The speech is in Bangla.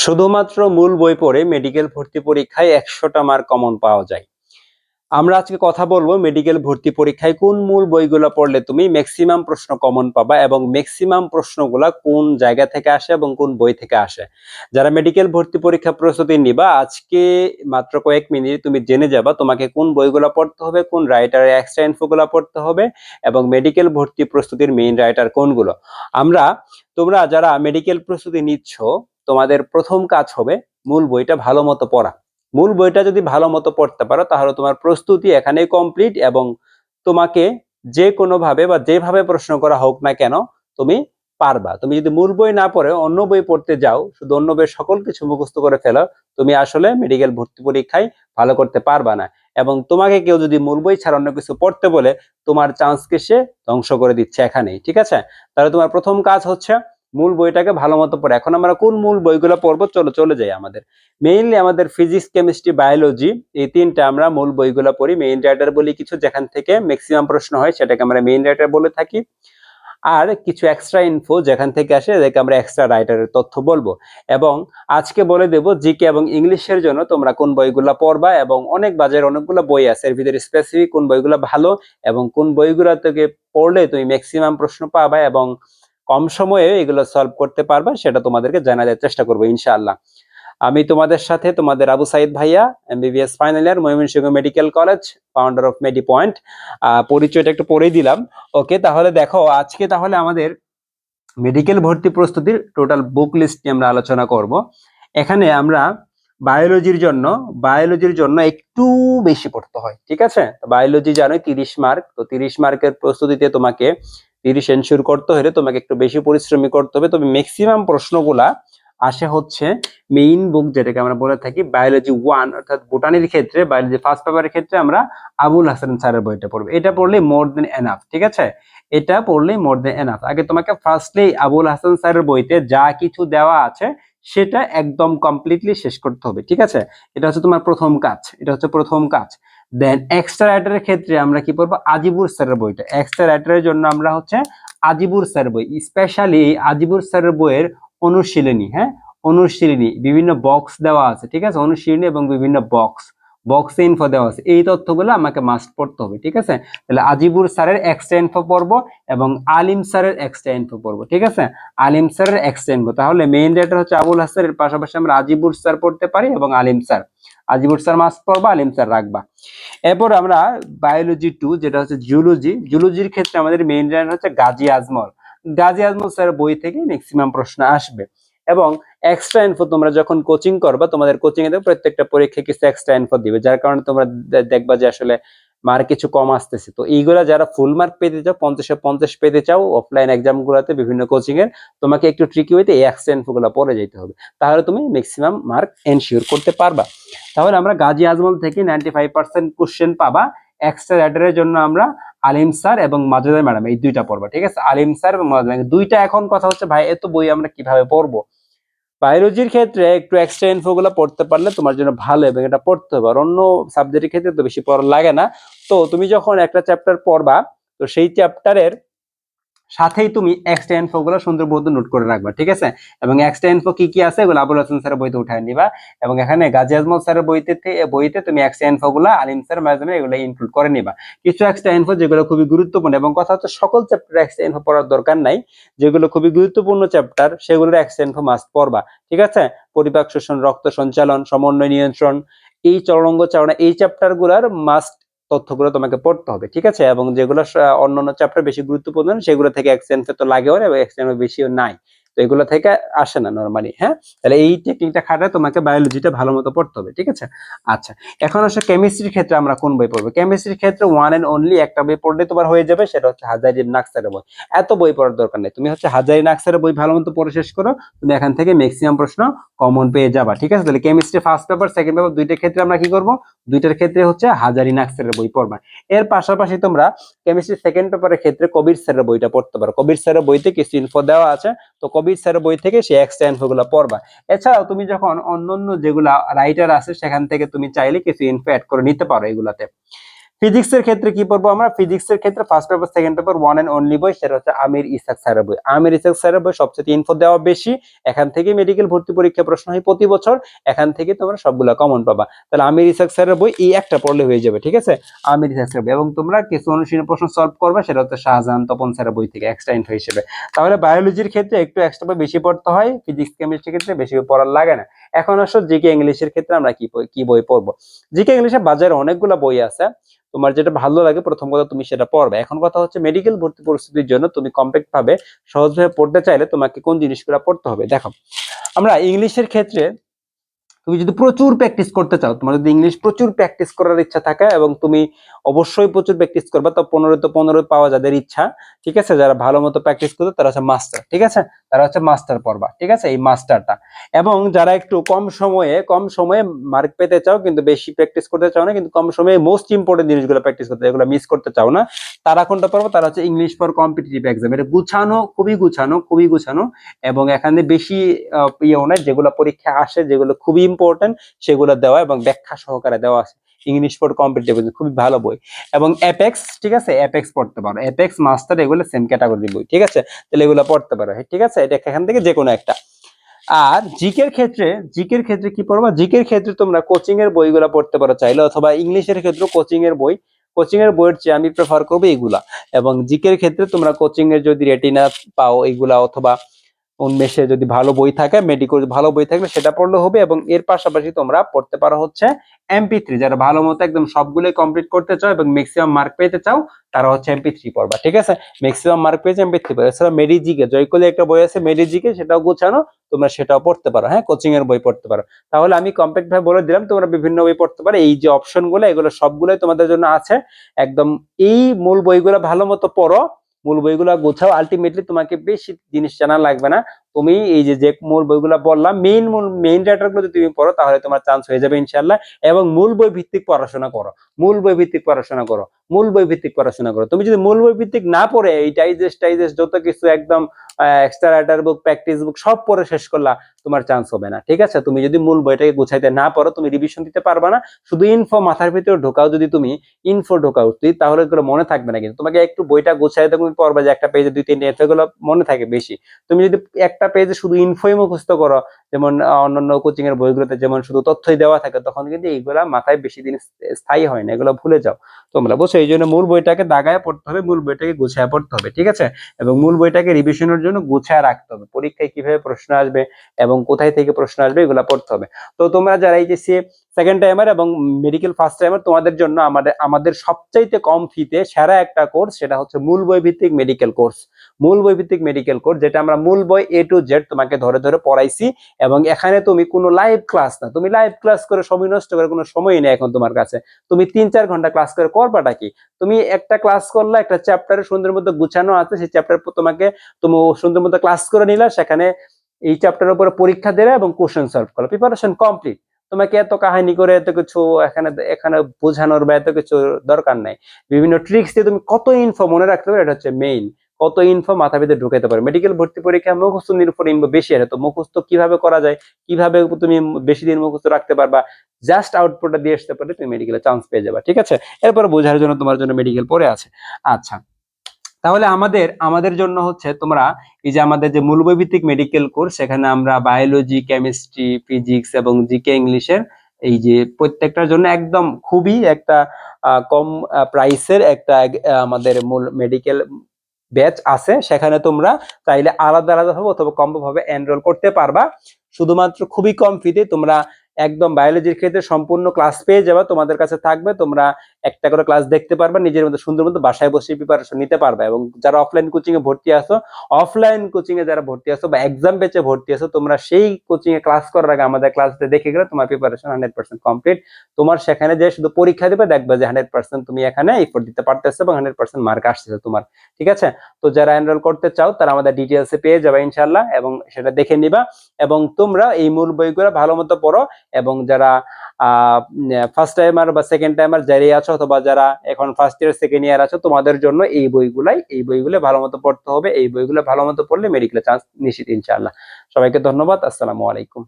শুধুমাত্র মূল বই পড়ে মেডিকেল ভর্তি পরীক্ষায় ১০০টা মার্ক কমন পাওয়া যায়। আমরা আজকে কথা বলবো মেডিকেল ভর্তি পরীক্ষায় কোন মূল বইগুলো পড়লে তুমি ম্যাক্সিমাম প্রশ্ন কমন পাবা এবং ম্যাক্সিমাম প্রশ্নগুলা কোন জায়গা থেকে আসে এবং কোন বই থেকে আসে। যারা মেডিকেল ভর্তি পরীক্ষা প্রস্তুতি নিবা আজকে মাত্র কয়েক মিনিট তুমি জেনে যাবা তোমাকে কোন বইগুলো পড়তে হবে, কোন রাইটারের এক্সট্রা ইনফোগুলো পড়তে হবে এবং মেডিকেল ভর্তি প্রস্তুতির মেইন রাইটার কোনগুলো। তোমরা যারা মেডিকেল প্রস্তুতি নিচ্ছ তোমাদের প্রথম কাজ হবে মূল বইটা ভালো মতো পড়া। মূল বইটা যদি ভালো মতো পড়তে পারো তাহলে তোমার প্রস্তুতি এখানেই কমপ্লিট এবং তোমাকে যে কোনো ভাবে বা যেভাবে প্রশ্ন করা হোক না কেন তুমি পারবা। তুমি যদি মূল বই না পড়ে অন্য বই পড়তে যাও, শুধু অন্য বই সকল কিছু মুখস্থ করে ফেলো, তুমি আসলে মেডিকেল ভর্তি পরীক্ষায় ভালো করতে পারবা না। এবং তোমাকে কেউ যদি মূল বই ছাড়া অন্য কিছু পড়তে বলে তোমার চান্সকে সে ধ্বংস করে দিচ্ছে এখানেই, ঠিক আছে? তাহলে তোমার প্রথম কাজ হচ্ছে মূল বইটাকে ভালো মতো পড়ে। এখন আমরা কোন মূল বইগুলো পড়বো, চলে যাই। মেইনলি আমাদের ফিজিক্স, কেমিস্ট্রি, বায়োলজি এই তিনটা আমরা মূল বইগুলো পড়ি। মেইন রাইটার বলি কিছু, যেখান থেকে ম্যাক্সিমাম প্রশ্ন হয় সেটাকে আমরা মেইন রাইটার বলে থাকি। আর কিছু এক্সট্রা ইনফো যেখান থেকে আসে এদেরকে আমরা এক্সট্রা রাইটারের তথ্য বলবো। এবং আজকে বলে দেব জিকে এবং ইংলিশের জন্য তোমরা কোন বইগুলো পড়বা এবং অনেক বাজারে অনেকগুলো বই আছে, এর ভিতরে স্পেসিফিক কোন বইগুলো ভালো এবং কোন বইগুলো থেকে পড়লে তুমি ম্যাক্সিমাম প্রশ্ন পাবা এবং কম সময়ে এগুলো সলভ করতে পারবা সেটা তোমাদেরকে জানার চেষ্টা করবো ইনশাআল্লাহ। আমি তোমাদের সাথে তোমাদের আবু সাইদ ভাইয়া, MBBS final year, Mymensingh medical college, founder of medi point. পরিচয়টা একটু পরেই দিলাম। ওকে, তাহলে দেখো আজকে তাহলে আমাদের মেডিকেল ভর্তি প্রস্তুতির টোটাল বুক লিস্ট নিয়ে আমরা আলোচনা করব। এখানে আমরা বায়োলজির জন্য একটু বেশি পড়তে হয়, ঠিক আছে? বায়োলজি জানোই 30 মার্ক, তো 30 মার্কের প্রস্তুতিতে তোমাকে 30 এনশিওর করতে হলে তোমাকে একটু বেশি পরিশ্রমী করতে হবে। তবে ম্যাক্সিমাম প্রশ্নগুলা আসে হচ্ছে মেইন বুক, যেটাকে আমরা বলে থাকি বায়োলজি 1, অর্থাৎ বোটানির ক্ষেত্রে বায়োলজি ফার্স্ট পেপারের ক্ষেত্রে আমরা আবুল হাসান স্যারের বইটা পড়বো। এটা পড়লে মোর দেন এনাফ, ঠিক আছে? এটা পড়লেই মোর দেন এনাফ। আগে তোমাকে ফার্স্টলি আবুল হাসান স্যারের বইতে যা কিছু দেওয়া আছে সেটা একদম কমপ্লিটলি শেষ করতে হবে, ঠিক আছে? এটা হচ্ছে তোমার প্রথম কাজ। দেন এক্সট্রা রাইটারের ক্ষেত্রে আমরা কি পড়বো? আজিবুর স্যারের বইটা। এক্সট্রা রাইটারের জন্য আমরা হচ্ছে আজিবুর স্যারের বই, স্পেশালি আজিবুর স্যারের বইয়ের অনুশীলনী, হ্যাঁ, অনুশীলনী বিভিন্ন বক্স দেওয়া আছে, ঠিক আছে? অনুশীলনী এবং বিভিন্ন বক্সে ইনফো দেওয়া আছে, এই তথ্যগুলো আমাকে মাস্ট পড়তে হবে, ঠিক আছে? তাহলে আজিবুর স্যারের এক্সট্রা ইনফো পড়বো এবং আলিম স্যারের এক্সট্রা ইনফো পড়বো, ঠিক আছে? আলিম স্যারের এক্সট্রা ইনফো। তাহলে মেইন রাইটার হচ্ছে আবুল হাসানের পাশাপাশি আমরা আজিবুর স্যার পড়তে পারি এবং আলিম স্যার। আজিবুর স্যার মাস্ট পড়বা, আলিম স্যার রাখবা। এরপর আমরা বায়োলজি 2, যেটা হচ্ছে জুলজির ক্ষেত্রে আমাদের মেইন রাইটার হচ্ছে গাজী আজমল স্যার বই থেকে ম্যাক্সিমাম প্রশ্ন আসবে। এবং এক্সট্রা ইনফো তোমরা যখন কোচিং করবা, তোমাদের কোচিং এ প্রত্যেকটা পরীক্ষায় কিছু এক্সট্রা ইনফো দিবে, যার কারণে তোমরা দেখবা যে আসলে মার্ক কিছু কম আসতেছে। তো এইগুলা যারা ফুল মার্ক পেতে চাও, 50-50 পেতে চাও অফলাইন এক্সাম গুলাতে বিভিন্ন কোচিং এর, তোমাকে একটু ট্রিকি ওয়েতে এই এক্সট্রা ইনফো গুলা পড়ে যেতে হবে, তাহলে তুমি ম্যাক্সিমাম মার্ক এনশিওর করতে পারবা। তাহলে আমরা গাজী আজমল থেকে 95% কোশ্চেন পাবা। এক্সট্রা রাইটারের জন্য আমরা আলিম স্যার এবং মাজেদা ম্যাডাম এই দুইটা পড়বা, ঠিক আছে? আলিম স্যার এবং মাজেদা দুইটা। এখন কথা হচ্ছে ভাই এত বই আমরা কিভাবে পড়বো? বায়োলজির ক্ষেত্রে একটু এক্সট্রা ইনফো গুলো পড়তে পারলে তোমার জন্য ভালো এবং এটা পড়তে হবে, আর অন্য সাবজেক্টের ক্ষেত্রে তো বেশি পড়া লাগে না। তো তুমি যখন একটা চ্যাপ্টার পড়বা, তো সেই চ্যাপ্টারের সাথেই তুমি এক্সট্রা ইনফো গুলো সুন্দর মতো নোট করে রাখবা, ঠিক আছে? এবং এক্সট্রা ইনফো কি কি আছে এগুলো আবুল হাসান স্যারের বইতে উঠায় নিবা এবং এখানে গাজী আজমল স্যারের বইতে তুমি এক্সট্রা ইনফো গুলো আলিম স্যার মাঝে এগুলো ইনক্লুড করে নিবা। কিছু এক্সট্রা ইনফো যেগুলো খুবই গুরুত্বপূর্ণ, এবং কথা হচ্ছে সকল চ্যাপ্টারে এক্সট্রা ইনফো পড়ার দরকার নাই, যেগুলো খুবই গুরুত্বপূর্ণ চ্যাপ্টার সেগুলোর এক্সট্রা ইনফো মাস্ট পড়বা, ঠিক আছে? পরিপাক শোষণ, রক্ত সঞ্চালন, সমন্বয় নিয়ন্ত্রণ, এই চলনাঙ্গ চালনা, এই চ্যাপ্টার গুলার মাস্ট তথ্যগুলো তোমাকে পড়তে হবে, ঠিক আছে? এবং যেগুলো অন্যান্য চ্যাপ্টার বেশি গুরুত্বপূর্ণ সেগুলো থেকে এক্সটেন্স তো লাগেও না এবং এক্সটেন্স বেশিও নাই, তো এগুলো থেকে আসে না নরমালি। হ্যাঁ, তাহলে এই টেকনিকটা খাটায় তোমাকে বায়োলজিটা ভালো মতো পড়তে হবে, ঠিক আছে? আচ্ছা, এখন আসলে কেমিস্ট্রির ক্ষেত্রে আমরা কোন বই পড়বো? কেমিস্ট্রির ক্ষেত্রে ওয়ান এন্ড অনলি একটা বই পড়লে তোমার হয়ে যাবে, সেটা হচ্ছে হাজারি নাকসারের বই। এত বই পড়ার দরকার নেই, তুমি হচ্ছে হাজারি নাকসারের বই ভালো মতো পড়ে শেষ করো, তুমি এখান থেকে ম্যাক্সিমাম প্রশ্ন কমন পেয়ে যাবা, ঠিক আছে? তাহলে chemistry first paper, second paper দুইটার ক্ষেত্রে আমরা কি করবো? দুইটার ক্ষেত্রে হচ্ছে হাজারি নাকসারের বই পড়বা। এর পাশাপাশি তোমরা কেমিস্ট্রি সেকেন্ড পেপারের ক্ষেত্রে কবির স্যারের বইটা পড়তে পারো। কবির স্যারের বইতে কিছু ইনফো দেওয়া আছে, তো কবির স্যারের বই থেকে সেই এক্সট্রা ইনফো গুলো পড়বা। এছাড়াও তুমি যখন অন্যান্য যেগুলা রাইটার আছে সেখান থেকে তুমি চাইলে কিছু ইনফো অ্যাড করে নিতে পারো এগুলাতে। ফিজিক্সের ক্ষেত্রে কি পড়বো আমরা? ফিজিক্সের ক্ষেত্রে first paper second paper one and only বই সেটা হচ্ছে আমির ইসাক স্যারের বই। আমির ইসাক স্যারের বই সবচেয়ে ইনফো দেওয়া বেশি, এখান থেকে মেডিকেল ভর্তি পরীক্ষা প্রশ্ন হয় প্রতি বছর, এখান থেকে তোমরা সবগুলা কমন পাবা। তাহলে আমির ইসাক স্যারের বই এই একটা পড়লে হয়ে যাবে, ঠিক আছে? আমির ইসাক স্যারের বই, এবং তোমরা কিছু অনুশীলনী প্রশ্ন সলভ করবে সেটা হচ্ছে শাহজাহান তপন স্যারের বই থেকে এক্সট্রা ইনফো হিসেবে। তাহলে বায়োলজির ক্ষেত্রে একটু এক্সট্রা বই বেশি পড়তে হয়, ফিজিক্স কেমিস্ট্রির ক্ষেত্রে বেশি পড়ার লাগে না। এখন আসো জিকে ইংলিশের ক্ষেত্রে আমরা কি বই পড়বো। জিকে ইংলিশে বাজারে অনেকগুলো বই আছে, তোমার যেটা ভালো লাগে প্রথম কথা তুমি সেটা পড়বে। এখন কথা হচ্ছে মেডিকেল ভর্তি প্রস্তুতির জন্য তুমি কম্প্যাক্ট ভাবে সহজভাবে পড়তে চাইলে তোমাকে কোন জিনিসগুলো পড়তে হবে। দেখো, আমরা ইংলিশের ক্ষেত্রে তুমি যদি প্রচুর প্র্যাকটিস করতে চাও, তোমার যদি ইংলিশ প্রচুর প্র্যাকটিস করার ইচ্ছা থাকে এবং তুমি অবশ্যই প্রচুর প্র্যাকটিস করবে, তো 15 পাওয়া যাদের ইচ্ছা, ঠিক আছে, যারা ভালো মতো প্র্যাকটিস করবে তারা হচ্ছে মাস্টার, ঠিক আছে, তারা হচ্ছে মাস্টার পড়বা, ঠিক আছে, এই মাস্টারটা। এবং যারা একটু কম সময়ে মার্ক পেতে চাও কিন্তু বেশি প্র্যাকটিস করতে চাও না, কিন্তু কম সময়ে মোস্ট ইম্পর্টেন্ট জিনিসগুলো প্র্যাকটিস করতে, এগুলো মিস করতে চাও না, তারা কোনটা পড়বো? তারা হচ্ছে ইংলিশ ফর কম্পিটিটিভ এক্সাম। এটা গুছানো, খুবই গুছানো, এবং এখানে বেশি ইয়েও নাই, যেগুলো পরীক্ষা আসে যেগুলো খুবই ইম্পর্টেন্ট সেগুলো দেওয়া এবং ব্যাখ্যা সহকারে দেওয়া আছে। ইংলিশ ফর কম্পিটিটিভ খুবই ভালো বই। এবং অ্যাপেক্স, ঠিক আছে, অ্যাপেক্স পড়তে পারো, অ্যাপেক্স মাস্টার এগুলো সেম ক্যাটাগরির বই, ঠিক আছে, তাহলে এগুলো পড়তে পারো, ঠিক আছে, এটা এখান থেকে যে কোনো একটা। আর জিকের ক্ষেত্রে কি পড়বা? জিকের ক্ষেত্রে তোমরা কোচিং এর বইগুলো পড়তে পারো চাইলে, অথবা ইংলিশের ক্ষেত্রে কোচিং এর বইয়ের চেয়ে আমি প্রেফার করবো এইগুলা। এবং জিকের ক্ষেত্রে তোমরা কোচিং এর যদি রেটিনা পাও এইগুলা, অথবা উন্মেষে যদি ভালো বই থাকে, মেডিকেল ভালো বই থাকলে সেটা পড়লে হবে। এবং এর পাশাপাশি তোমরা পড়তে পারো হচ্ছে MP3, যারা ভালো মতো একদম সবগুলোই কমপ্লিট করতে চাও এবং ম্যাক্সিমাম মার্ক পেতে চাও তারা হচ্ছে MP3 পড়বা, ঠিক আছে, ম্যাক্সিমাম মার্ক পেয়েছে MP3 পড়বা। এছাড়া মেডিজিকে জয়কলি একটা বই আছে মেডিজিকে, সেটাও গোছানো, তোমরা সেটাও পড়তে পারো, হ্যাঁ, কোচিং এর বই পড়তে পারো। তাহলে আমি কমপ্লিট ভাবে বলে দিলাম তোমরা বিভিন্ন বই পড়তে পারো, এই যে অপশনগুলো এগুলো সবগুলোই তোমাদের জন্য আছে একদম। এই মূল বইগুলো ভালো মতো পড়ো, মূল বইগুলো গোছাও, আলটিমেটলি তোমাকে বেশি জিনিস জানা লাগবে না। তুমি এই যে মূল বইগুলো বললাম, মেইন রাইটার গুলো যদি তুমি পড়ো তাহলে তোমার চান্স হয়ে যাবে ইনশাআল্লাহ। এবং মূল বই ভিত্তিক পড়াশোনা করো, তুমি যদি মূল বই ভিত্তিক না পড়ে এই টাইজেস্ট যত কিছু একদম এক্সট্রা রাইটার বুক, প্র্যাকটিস বুক সব পড়ে শেষ করলা, তোমার চান্স হবে না, ঠিক আছে। তুমি যদি মূল বইটাকে গুছাইতে না পারো তুমি রিভিশন দিতে পারবা না। শুধু ইনফো মাথার ভিতরে ঢোকাও, যদি তুমি ইনফো ঢোকাও তাহলে এগুলো মনে থাকবে না। কিন্তু তোমাকে একটু বইটা গুছাই তুমি পড়বা, যে একটা পেজে 2-3 এগুলো মনে থাকে বেশি। তুমি যদি একটা পেজে শুধু ইনফোই মুখস্থ করো, যেমন অন্যান্য কোচিং এর বইগুলোতে যেমন শুধু তথ্যই দেওয়া থাকে, তখন কিন্তু এইগুলা মাথায় বেশি দিন স্থায়ী হয় না, এগুলো ভুলে যাও তোমরা, বুঝছো? এই জন্য মূল বইটাকে দাগায় পড়তে হবে, মূল বইটাকে গুছায় পড়তে হবে, ঠিক আছে। এবং মূল বইটাকে রিভিশনের জন্য গুছায় রাখতে হবে, পরীক্ষায় কিভাবে প্রশ্ন আসবে এবং কোথায় থেকে প্রশ্ন আসবে এগুলো পড়তে হবে। তো তোমরা যারা এই যে সেকেন্ড টাইমার এবং মেডিকেল ফার্স্ট টাইমার, তোমাদের জন্য আমাদের সবচাইতে কম ফিতে সেরা একটা কোর্স, সেটা হচ্ছে মূল বই ভিত্তিক মেডিকেল কোর্স। যেটা আমরা মূল বই A to Z তোমাকে ধরে ধরে পড়াইছি। এবং এখানে তুমি কোনো লাইভ ক্লাস না, তুমি লাইভ ক্লাস করে সময় নষ্ট করে কোনো সময়ই নেই এখন তোমার কাছে। তুমি 3-4 ঘন্টা ক্লাস করে করবাটা কি? তুমি একটা ক্লাস করলে, একটা চ্যাপ্টারে সুন্দর মতো গুছানো আছে, সেই চ্যাপ্টার তুমি সুন্দর মতো ক্লাস করে নিলা, সেখানে এই চ্যাপ্টারের উপরে পরীক্ষা দেবে এবং কোশ্চেন সলভ করো, প্রিপারেশন কমপ্লিট। তোমাকে এত কাহিনী করে এত কিছু এখানে এখানে বোঝানোর বা এত কিছু দরকার নাই। বিভিন্ন ট্রিক্স দিয়ে তুমি কত ইনফো মনে রাখতে পারো, এটা হচ্ছে মেইন। কত ইনফো মাথা ভিতরে ঢুকাইতে পারো। মেডিকেল ভর্তি পরীক্ষা মুখস্থ নির্ভর ইনফো বেশি আছে, তো মুখস্থ কিভাবে করা যায়, কিভাবে তুমি বেশি দিন মুখস্থ রাখতে পারবা, জাস্ট আউটপুটটা দিয়ে আসতে পারলে তুমি মেডিকেলে চান্স পেয়ে যাবে, ঠিক আছে। এরপর বোঝার জন্য তোমার জন্য মেডিকেল পড়ে আছে। আচ্ছা, তাহলে আমাদের জন্য হচ্ছে তোমরা এই যে আমাদের যে মূল বই ভিত্তিক মেডিকেল কোর্স, সেখানে আমরা বায়োলজি, কেমিস্ট্রি, ফিজিক্স এবং জিকে ইংলিশের এই যে প্রত্যেকটার জন্য একদম খুবই একটা কম প্রাইসের একটা আমাদের মূল মেডিকেল ব্যাচ আছে। সেখানে তোমরা চাইলে আলাদা আলাদা ভাবে অথবা কম্বো ভাবে এনরোল করতে পারবা। শুধুমাত্র খুবই কম ফিতে তোমরা একদম বায়োলজির ক্ষেত্রে সম্পূর্ণ ক্লাস পেয়ে যাবে, তোমাদের কাছে থাকবে, তোমরা একটা করে ক্লাস দেখতে পারবা, নিজের মতো সুন্দর মতো বাসায় বসে প্রিপারেশন নিতে পারবে। এবং যারা অফলাইন কোচিং এ ভর্তি আছো বা এক্সাম ব্যাচে ভর্তি আছো, তোমরা সেই কোচিং এ ক্লাস করার আগে আমাদের ক্লাসটা দেখে গেলে তোমার প্রিপারেশন 100% কমপ্লিট। তোমার সেখানে যে শুধু পরীক্ষা দিবে, দেখবে যে 100% তুমি এখানে এফোর্ট দিতে পারতেছো এবং 100% মার্ক আসছে তোমার, ঠিক আছে। তো যারা এনরোল করতে চাও তারা আমাদের ডিটেইলসে পেয়ে যাবে ইনশাআল্লাহ, এবং সেটা দেখে নিবা। এবং তোমরা এই মূল বইগুলো ভালো মতো পড়ো। এবং যারা ফার্স্ট টাইমার বা সেকেন্ড টাইমার যারাই আছো, অথবা যারা এখন ফার্স্ট ইয়ার সেকেন্ড ইয়ার আছো, তোমাদের জন্য এই বইগুলো ভালো মতো পড়তে হবে। এই বইগুলো ভালো মতো পড়লে মেডিকেলে চান্স নিশ্চিত ইনশাআল্লাহ। সবাইকে ধন্যবাদ। আসসালামু আলাইকুম।